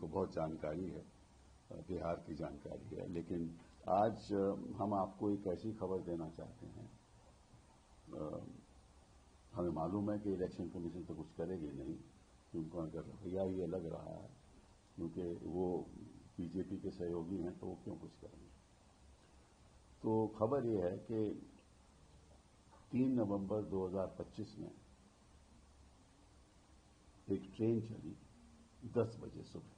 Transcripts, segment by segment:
तो बहुत जानकारी है, बिहार की जानकारी है, लेकिन आज हम आपको एक ऐसी खबर देना चाहते हैं। हमें मालूम है कि इलेक्शन कमीशन तो कुछ करेगी नहीं, क्योंकि अगर रवैया ये लग रहा है, क्योंकि वो बीजेपी के सहयोगी हैं, तो वो क्यों कुछ करेंगे। तो खबर ये है कि 3 नवंबर 2025 में एक ट्रेन चली 10 बजे सुबह।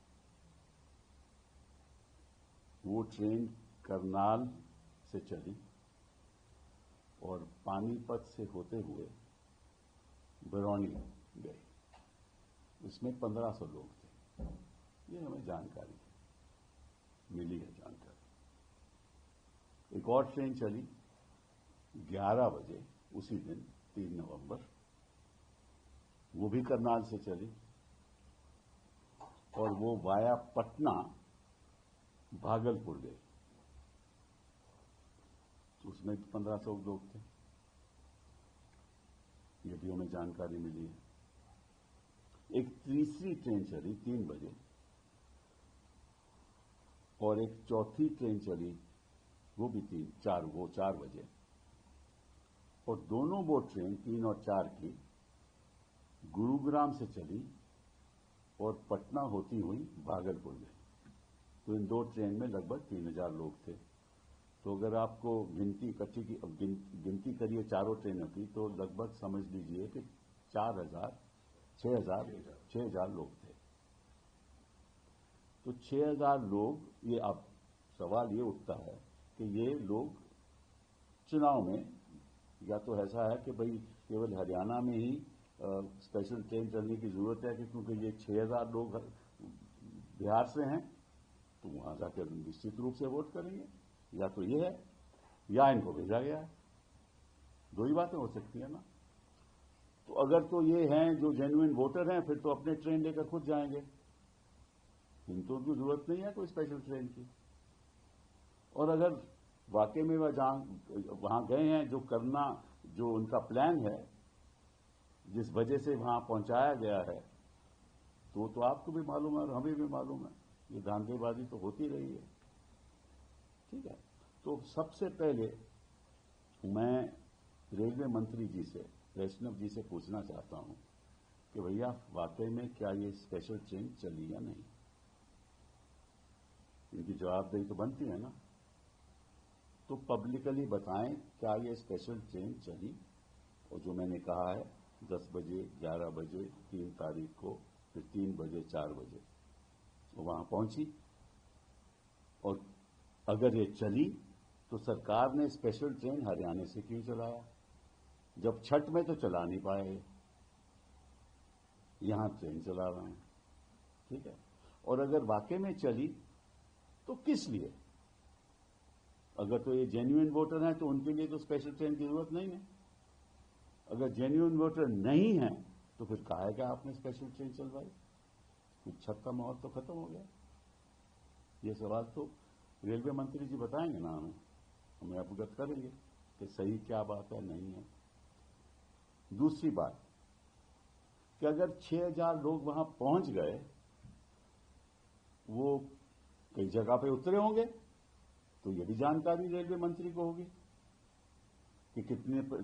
वो ट्रेन करनाल से चली और पानीपत से होते हुए बरौनी गई। इसमें 1500 लोग थे। ये हमें जानकारी मिली है। जानकारी एक और ट्रेन चली 11 बजे उसी दिन 3 नवंबर, वो भी करनाल से चली और वो वाया पटना भागलपुर गई। उसमें 1500 लोग थे। ये भी हमें जानकारी मिली है। एक तीसरी ट्रेन चली 3 बजे और एक चौथी ट्रेन चली वो भी 4 बजे, और दोनों वो ट्रेन 3 और 4 की गुरुग्राम से चली और पटना होती हुई भागलपुर गई। तो इन 2 ट्रेन में लगभग 3000 लोग थे। तो अगर आपको गिनती इकट्ठी की गिनती करिए चारों ट्रेनों की, तो लगभग समझ लीजिए कि 6,000 लोग थे। तो 6,000 लोग, ये अब सवाल ये उठता है कि ये लोग चुनाव में, या तो ऐसा है कि भाई केवल हरियाणा में ही स्पेशल ट्रेन चलने की जरूरत है, कि क्योंकि ये 6,000 लोग बिहार से हैं, तो वहां जाकर निश्चित रूप से वोट करेंगे। या तो ये है या इनको भेजा गया है। 2 ही बातें हो सकती है ना। तो अगर तो ये हैं जो जेन्युइन वोटर हैं, फिर तो अपने ट्रेन लेकर खुद जाएंगे, इनको उनकी जरूरत नहीं है कोई स्पेशल ट्रेन की। और अगर वाकई में वहां गए हैं, जो करना, जो उनका प्लान है, जिस वजह से वहां पहुंचाया गया है, तो आपको भी मालूम है और हमें भी मालूम है। ये धांधलीबाजी तो होती रही है। ठीक है। तो सबसे पहले मैं रेलवे मंत्री जी से, वैष्णव जी से पूछना चाहता हूं कि भैया वाकई में क्या ये स्पेशल ट्रेन चली या नहीं। इनकी जवाबदेही तो बनती है ना। तो पब्लिकली बताएं, क्या ये स्पेशल ट्रेन चली? और जो मैंने कहा है 10 बजे, 11 बजे, 3 तारीख को, फिर 3 बजे, 4 बजे वो वहां पहुंची। और अगर ये चली तो सरकार ने स्पेशल ट्रेन हरियाणा से क्यों चलाया, जब छठ में तो चला नहीं पाए, यहां ट्रेन चला रहे हैं। ठीक है। और अगर वाकई में चली तो किस लिए? अगर तो ये जेन्युइन वोटर हैं तो उनके लिए तो स्पेशल ट्रेन की जरूरत नहीं है। अगर जेन्युइन वोटर नहीं है तो फिर कहा क्या आपने स्पेशल ट्रेन चलवाई? कुछ छठ का माहौल तो खत्म हो गया। ये सवाल तो रेलवे मंत्री जी बताएंगे ना, हमें अवगत करेंगे कि सही क्या बात है, नहीं है। दूसरी बात कि अगर 6,000 लोग वहां पहुंच गए, वो कई जगह पे उतरे होंगे, तो ये भी जानकारी रेलवे मंत्री को होगी कि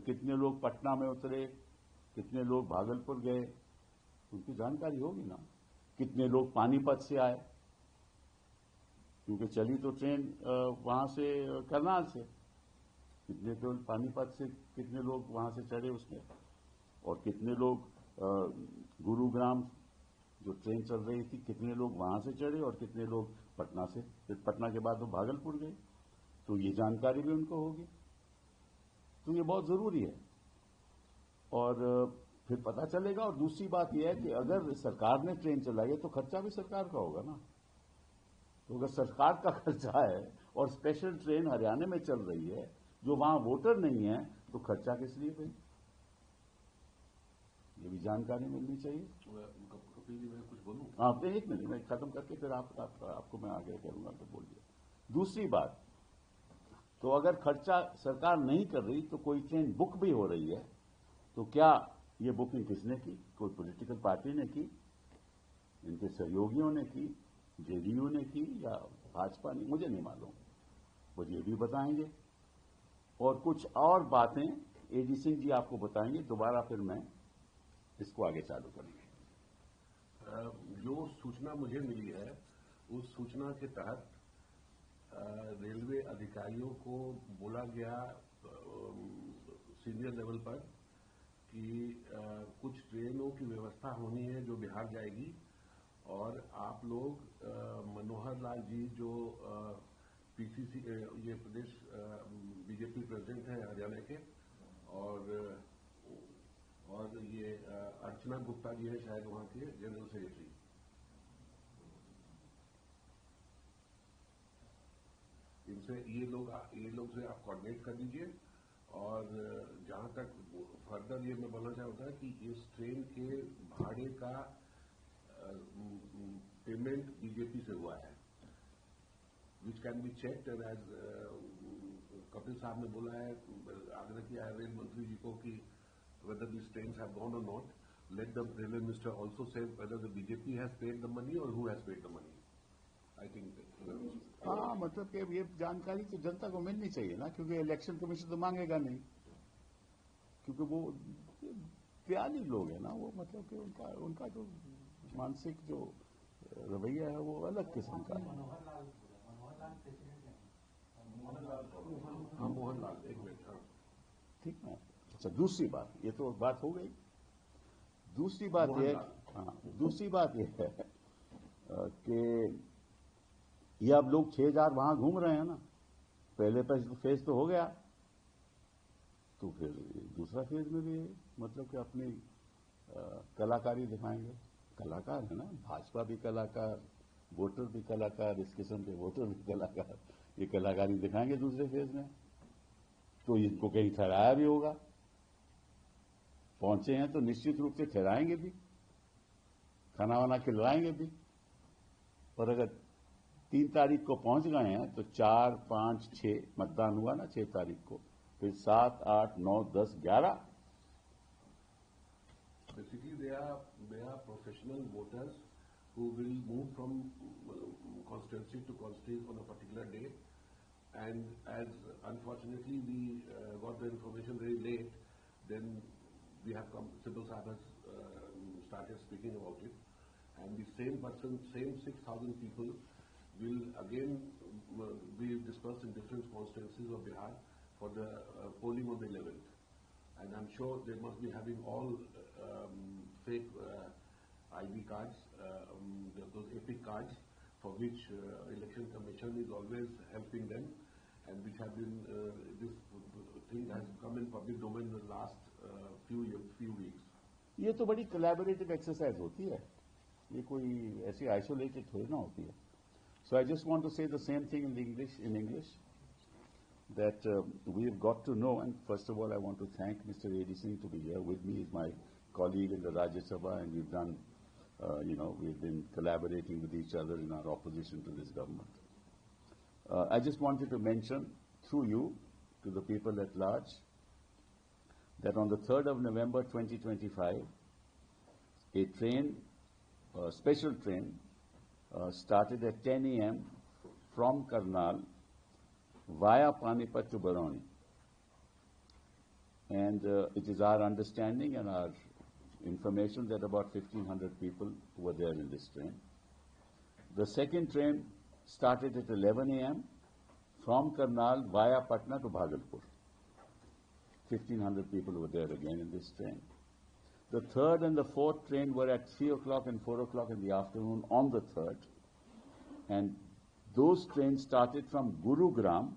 कितने लोग पटना में उतरे, कितने लोग भागलपुर गए, उनकी जानकारी होगी ना। कितने लोग पानीपत से आए, क्योंकि चली तो ट्रेन वहां से करनाल से, कितने तो पानीपत से, कितने लोग वहां से चढ़े उसमें, और कितने लोग गुरुग्राम जो ट्रेन चल रही थी, कितने लोग वहां से चढ़े और कितने लोग पटना से, फिर पटना के बाद वो भागलपुर गए, तो ये जानकारी भी उनको होगी। तो ये बहुत जरूरी है और फिर पता चलेगा। और दूसरी बात यह है कि अगर सरकार ने ट्रेन चलाई है तो खर्चा भी सरकार का होगा ना। तो अगर सरकार का खर्चा है और स्पेशल ट्रेन हरियाणा में चल रही है, जो वहां वोटर नहीं है, तो खर्चा किस लिए भाई? ये भी जानकारी मिलनी चाहिए। कुछ बोलूं? आप एक मिनट मैं खत्म करके फिर आपको मैं आगे करूंगा, तो बोलिए। दूसरी बात, तो अगर खर्चा सरकार नहीं कर रही तो कोई ट्रेन बुक भी हो रही है, तो क्या ये बुकिंग किसने की? कोई पॉलिटिकल पार्टी ने की, इनके सहयोगियों ने की, जेडीयू ने की या भाजपा ने, मुझे नहीं मालूम, वो ये भी बताएंगे। और कुछ और बातें एडी सिंह जी आपको बताएंगे, दोबारा फिर मैं इसको आगे चालू करेंगे। जो सूचना मुझे मिली है उस सूचना के तहत रेलवे अधिकारियों को बोला गया सीनियर लेवल पर कि कुछ ट्रेनों की व्यवस्था होनी है जो बिहार जाएगी, और आप लोग मनोहर लाल जी जो पीसीसी ये प्रदेश बीजेपी प्रेसिडेंट हैं हरियाणा के, और ये अर्चना गुप्ता जी हैं शायद वहां के जनरल सेक्रेटरी, इनसे ये लोग से आप कोऑर्डिनेट कर दीजिए। और जहां तक फर्दर ये मैं बोलना चाहता कि इस ट्रेन के भाड़े का पेमेंट बीजेपी से हुआ है, which can be checked, and as Kapil sahab ने बोला है, आग्रह किया है रेल मंत्री जी को कि whether these trains have gone or not, let the railway minister also say whether the BJP has paid the money or who has paid the money. I think हाँ, मतलब कि ये जानकारी तो जनता को मिलनी चाहिए ना, क्योंकि इलेक्शन कमीशन तो मांगेगा नहीं, क्योंकि वो प्यारी लोग हैं ना, वो मतलब कि उनका जो मानसिक जो रवैया है वो अलग किस्म का है। मोहनलाल एक मिनट, हाँ ठीक है। अच्छा, दूसरी बात, ये तो बात हो गई। दूसरी बात ये है कि ये अब लोग 6000 वहां घूम रहे हैं ना, पहले फेज तो हो गया, तो फिर दूसरा फेज में भी मतलब कि अपनी कलाकारी दिखाएंगे। कलाकार है ना, भाजपा भी कलाकार, वोटर भी कलाकार, इस किस्म के वोटर भी कलाकार, ये कलाकारी दिखाएंगे दूसरे फेज में। तो इनको कहीं ठहराया भी होगा, पहुंचे हैं तो निश्चित रूप से ठहराएंगे भी, खाना वाना खिलवाएंगे भी। और अगर 3 तारीख को पहुंच गए हैं तो 4, 5, 6 मतदान हुआ ना 6 तारीख को, फिर 7, 8, 9, 10, 11। Basically, they are professional voters who will move from constituency to constituency on a particular day, and as unfortunately we got the information very late, then we have come. Siddhu Sahib has started speaking about it, and the same person, same 6,000 people will again be dispersed in different constituencies of Bihar for the polling on the 11th. And I'm sure they must be having all fake ID cards, those epic cards, for which Election Commission is always helping them, and which have been, this thing has come in public domain in the last few weeks. ये तो बड़ी collaborative exercise होती है, ये कोई ऐसी isolated थोड़ी ना होती है। So I just want to say the same thing in English, that we've got to know, and first of all I want to thank Mr. A.D. Singh to be here with me. He's my colleague in the Rajya Sabha, and we've done, we've been collaborating with each other in our opposition to this government. I just wanted to mention through you to the people at large that on the 3rd of November 2025, a train, a special train, started at 10 a.m. from Karnal via Panipat to Barauni. And it is our understanding and our information that about 1,500 people were there in this train. The second train started at 11 a.m. from Karnal via Patna to Bhagalpur. 1,500 people were there again in this train. The third and the fourth train were at 3 o'clock and 4 o'clock in the afternoon on the 3rd. And those trains started from Gurugram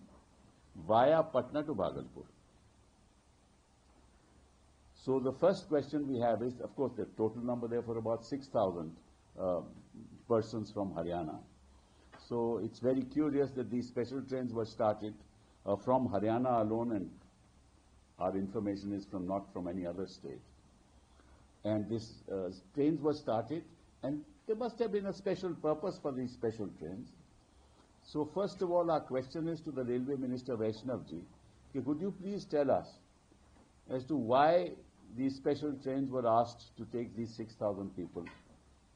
via Patna to Bhagalpur. So the first question we have is, of course, the total number there for about 6,000 persons from Haryana. So it's very curious that these special trains were started from Haryana alone, and our information is not from any other state. And these trains were started, and there must have been a special purpose for these special trains. So first of all, our question is to the Railway Minister Vaishnav ji, could you please tell us as to why these special trains were asked to take these 6,000 people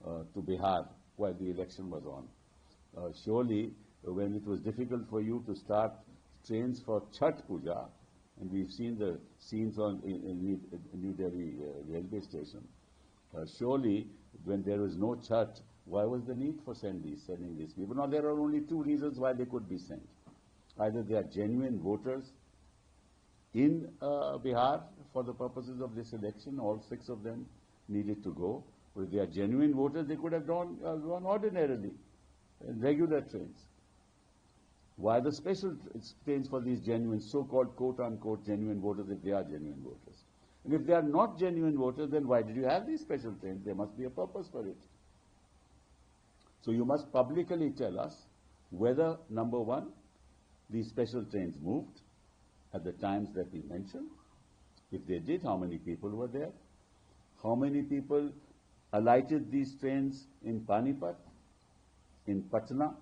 to Bihar while the election was on? Surely, when it was difficult for you to start trains for Chhat Puja, and we've seen the scenes in New Delhi railway station, surely when there was no Chhat, why was the need for sending these people? Now, there are only two reasons why they could be sent. Either they are genuine voters in Bihar for the purposes of this election, all 6 of them needed to go. If they are genuine voters, they could have gone ordinarily, in regular trains. Why the special trains for these genuine, so-called quote-unquote genuine voters, if they are genuine voters? And if they are not genuine voters, then why did you have these special trains? There must be a purpose for it. So you must publicly tell us whether, number one, these special trains moved at the times that we mentioned. If they did, how many people were there? How many people alighted these trains in Panipat, in Patna?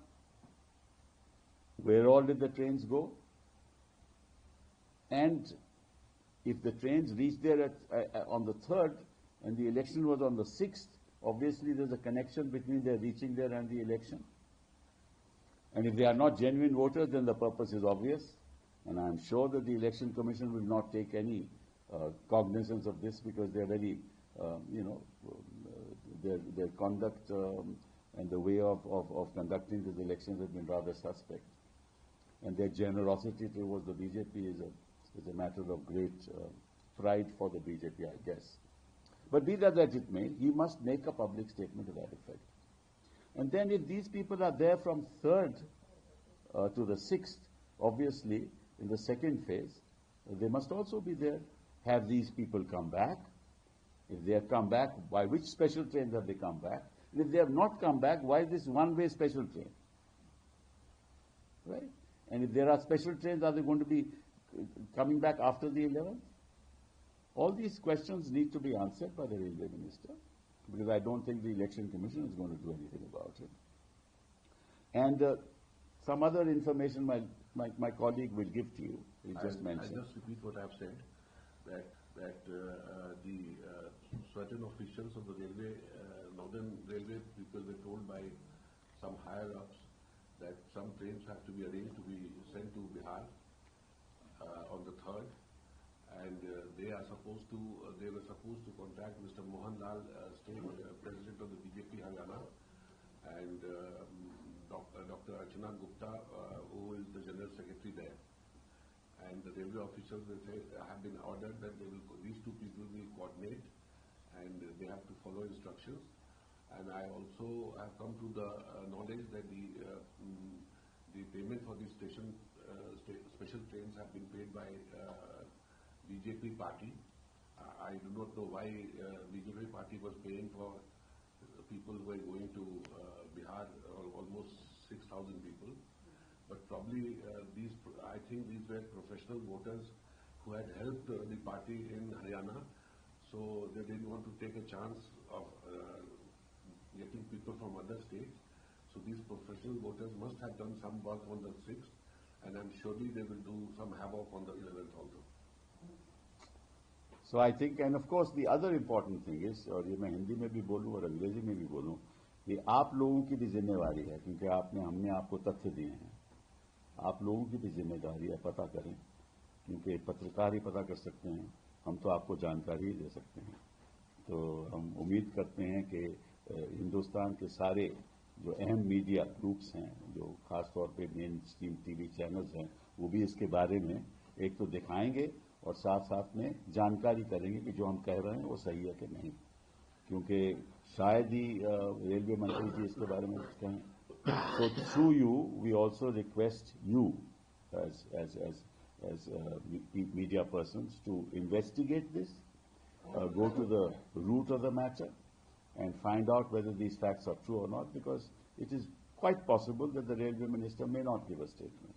Where all did the trains go? And if the trains reached there on the 3rd and the election was on the 6th, obviously there's a connection between their reaching there and the election. And if they are not genuine voters, then the purpose is obvious. And I'm sure that the Election Commission will not take any cognizance of this, because they're very, their conduct and the way of conducting these elections has been rather suspect. And their generosity towards the BJP is a matter of great pride for the BJP, I guess. But be that as it may, he must make a public statement to that effect. And then if these people are there from 3rd to the 6th, obviously, in the second phase, they must also be there. Have these people come back? If they have come back, by which special trains have they come back? And if they have not come back, why this one-way special train? Right? And if there are special trains, are they going to be coming back after the 11th? All these questions need to be answered by the Railway Minister, because I don't think the Election Commission is going to do anything about it. And some other information my colleague will give to you. He just mentioned. I just repeat what I have said, that the certain officials of the railway, Northern Railway people were told by some higher-ups that some trains have to be arranged to be sent to Bihar on the 3rd. And they were supposed to contact Mr. Mohan Lal, State President of the BJP Haryana, and Dr. Archana Gupta, who is the General Secretary there. And the railway officials have been ordered that these two people will coordinate, and they have to follow instructions. And I also have come to the knowledge that the payment for these special trains have been paid by BJP party. I do not know why BJP party was paying for people who were going to Bihar, almost 6,000 people. But probably I think these were professional voters who had helped the party in Haryana, so they didn't want to take a chance of getting people from other states. So these professional voters must have done some work on the 6th, and I'm surely they will do some havoc on the 11th also. So I think, and of course the other important thing is, और ये मैं हिंदी में भी बोलूँ और अंग्रेजी में भी बोलूँ, कि आप लोगों की भी जिम्मेवारी है, क्योंकि हमने आपको तथ्य दिए हैं. आप लोगों की भी जिम्मेदारी है, पता करें, क्योंकि पत्रकार ही पता कर सकते हैं, हम तो आपको जानकारी ही दे सकते हैं. तो हम उम्मीद करते हैं कि हिंदुस्तान के सारे जो अहम मीडिया ग्रुप्स हैं, जो खास तौर पे मेन स्ट्रीम टीवी चैनल्स हैं, वो भी इसके बारे में एक तो दिखाएंगे और साथ साथ में जानकारी करेंगे कि जो हम कह रहे हैं वो सही है कि नहीं, क्योंकि शायद ही रेलवे मंत्री जी इसके बारे में कुछ कहें. So through you, we also request you as media persons to investigate this, go to the root of the matter, and find out whether these facts are true or not, because it is quite possible that the railway minister may not give a statement.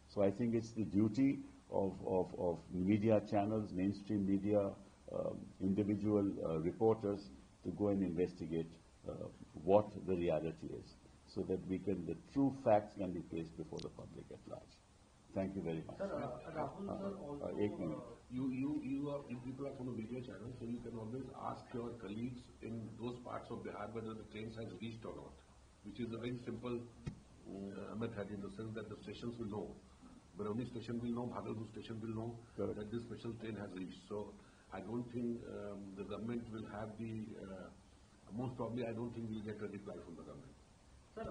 So I think it's the duty of media channels, mainstream media, individual reporters to go and investigate what the reality is, so that the true facts can be placed before the public at large. Thank you very much. Sir, Rahul sir also, you people are from a media channel, so you can always ask your colleagues in those parts of Bihar whether the trains has reached or not, which is a very simple Amit had, in the sense that the stations will know. Barauni station will know, Bhagalpur station will know that this special train has reached. So I don't think the government will have the, most probably I don't think we'll get a reply from the government. Sir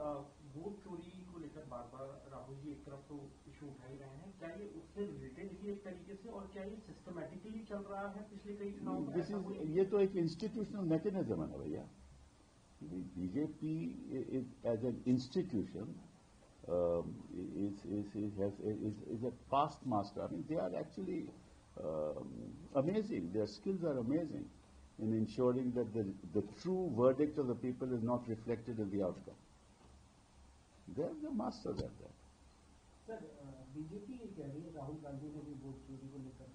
vote चोरी को लेकर बार बार राहुल जी एक तरफ तो issue उठा ही रहे हैं, क्या ये उससे रिलेटेड ही एक तरीके से, और क्या ये सिस्टमैटिकली चल रहा है पिछले कई चुनावों में? ये तो एक इंस्टीट्यूशनल मैकेनिज्म है ना भैया. BJP as an institution is a past master. I mean, they are actually amazing. Their skills are amazing in ensuring that the true verdict of the people is not reflected in the outcome. They are the masters at that. Sir BJP ये कह रही है, राहुल गांधी ने भी vote चोरी को लेकर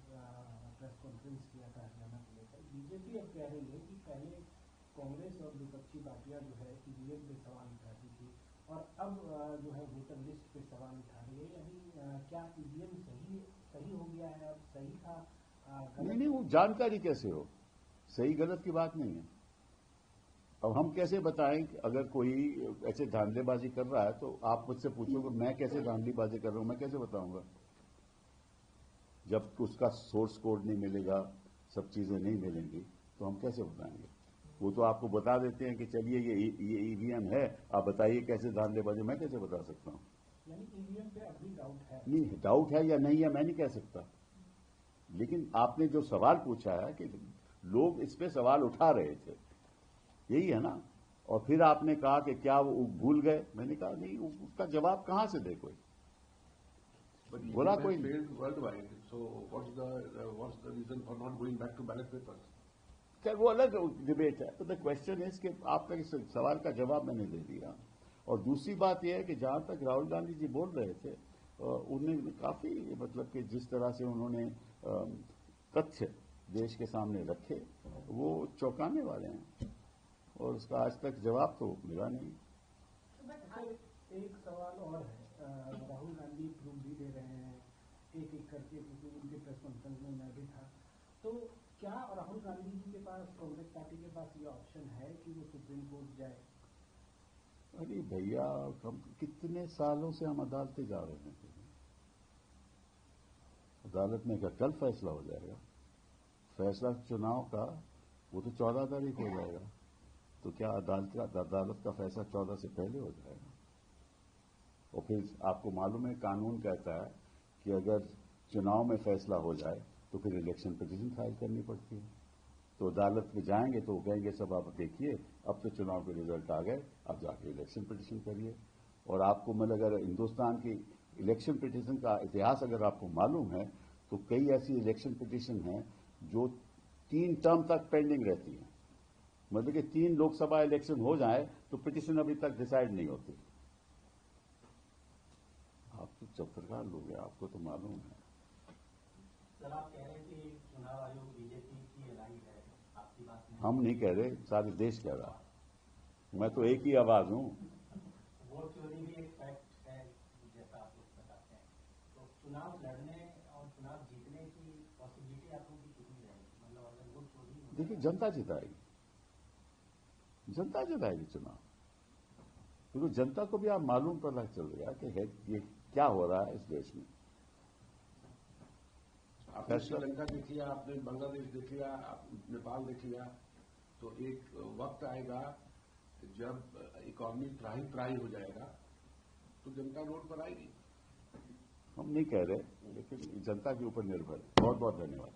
press conference किया था हरियाणा को लेकर. बीजेपी अब कह रही है कि पहले कांग्रेस और विपक्षी पार्टियां जो है ईवीएम पे सवाल उठाती थी और अब जो है वोटर लिस्ट पे सवाल उठा रही है. अभी क्या ईवीएम सही हो गया है, अब सही था? नहीं, वो जानकारी कैसे हो? सही गलत की बात नहीं है. अब हम कैसे बताएं कि अगर कोई ऐसे धांधलेबाजी कर रहा है तो आप मुझसे पूछोगे मैं कैसे धांधलीबाजी कर रहा हूं, मैं कैसे बताऊंगा? जब उसका सोर्स कोड नहीं मिलेगा, सब चीजें नहीं मिलेंगी, तो हम कैसे बताएंगे? वो तो आपको बता देते हैं कि चलिए ये ईवीएम है, आप बताइए कैसे धांधलेबाजी, मैं कैसे बता सकता हूं? यानी ईवीएम पे अभी डाउट है? नहीं, डाउट है या नहीं है मैं नहीं कह सकता. लेकिन आपने जो सवाल पूछा है कि लोग इस पे सवाल उठा रहे थे, यही है ना. और फिर आपने कहा कि क्या वो भूल गए? मैंने कहा नहीं, उसका जवाब कहां से दे कोई? बोला कोई worldwide. So what's the reason for not going back to ballot papers? क्या वो अलग डिबेट है. तो द क्वेश्चन इज कि आपका इस सवाल का जवाब मैंने दे दिया. और दूसरी बात यह है कि जहां तक राहुल गांधी जी बोल रहे थे, उन्हें काफी मतलब कि जिस तरह से उन्होंने तथ्य देश के सामने रखे वो चौंकाने वाले हैं, और उसका आज तक जवाब तो मिला नहीं. एक सवाल और है, राहुल गांधी प्रूफ भी दे रहे हैं एक एक करके, क्योंकि उनके प्रेस कॉन्फ्रेंस में मैं भी था. तो क्या राहुल गांधी जी के पास, कांग्रेस पार्टी के पास ये ऑप्शन है कि वो सुप्रीम कोर्ट जाए? अरे भैया, हम कितने सालों से हम अदालतें जा रहे हैं. अदालत में क्या कल फैसला हो जाएगा? फैसला चुनाव का वो तो 14 तारीख हो जाएगा. तो क्या अदालत का फैसला 14 से पहले हो जाएगा? और फिर आपको मालूम है कानून कहता है कि अगर चुनाव में फैसला हो जाए तो फिर इलेक्शन पिटीशन फाइल करनी पड़ती है. तो अदालत में जाएंगे तो कहेंगे सब आप देखिए, अब तो चुनाव के रिजल्ट आ गए, अब जाके इलेक्शन पिटीशन करिए. और आपको मतलब अगर हिंदुस्तान की इलेक्शन पिटीशन का इतिहास अगर आपको मालूम है तो कई ऐसी इलेक्शन पिटीशन हैं जो 3 टर्म तक पेंडिंग रहती हैं. मतलब कि 3 लोकसभा इलेक्शन हो जाए तो पिटीशन अभी तक डिसाइड नहीं होती. आप तो पत्रकार लोग हैं, आपको तो मालूम है. सर आप कह रहे थे चुनाव आयोग बीजेपी की एलाई है, आपकी बात नहीं? हम नहीं कह रहे, सारे देश कह रहा. मैं तो एक ही आवाज हूं. वोट चोरी भी एक फैक्ट है जैसा आप लोग बताते हैं, तो चुनाव लड़ने और चुनाव जीतने की पॉसिबिलिटी आप लोगों की कितनी रहेगी? मतलब अगर वोट चोरी, देखिए जनता जिताएगी, जनता जिताएगी चुनाव. क्योंकि जनता को भी आप मालूम पता चल गया कि ये क्या हो रहा है इस देश में. आपने श्रीलंका देख लिया, आपने बांग्लादेश देख लिया, नेपाल देख लिया. तो एक वक्त आएगा जब इकोनॉमी त्राही हो जाएगा तो जनता रोड पर आएगी. हम नहीं कह रहे, लेकिन जनता के ऊपर निर्भर है. बहुत बहुत धन्यवाद.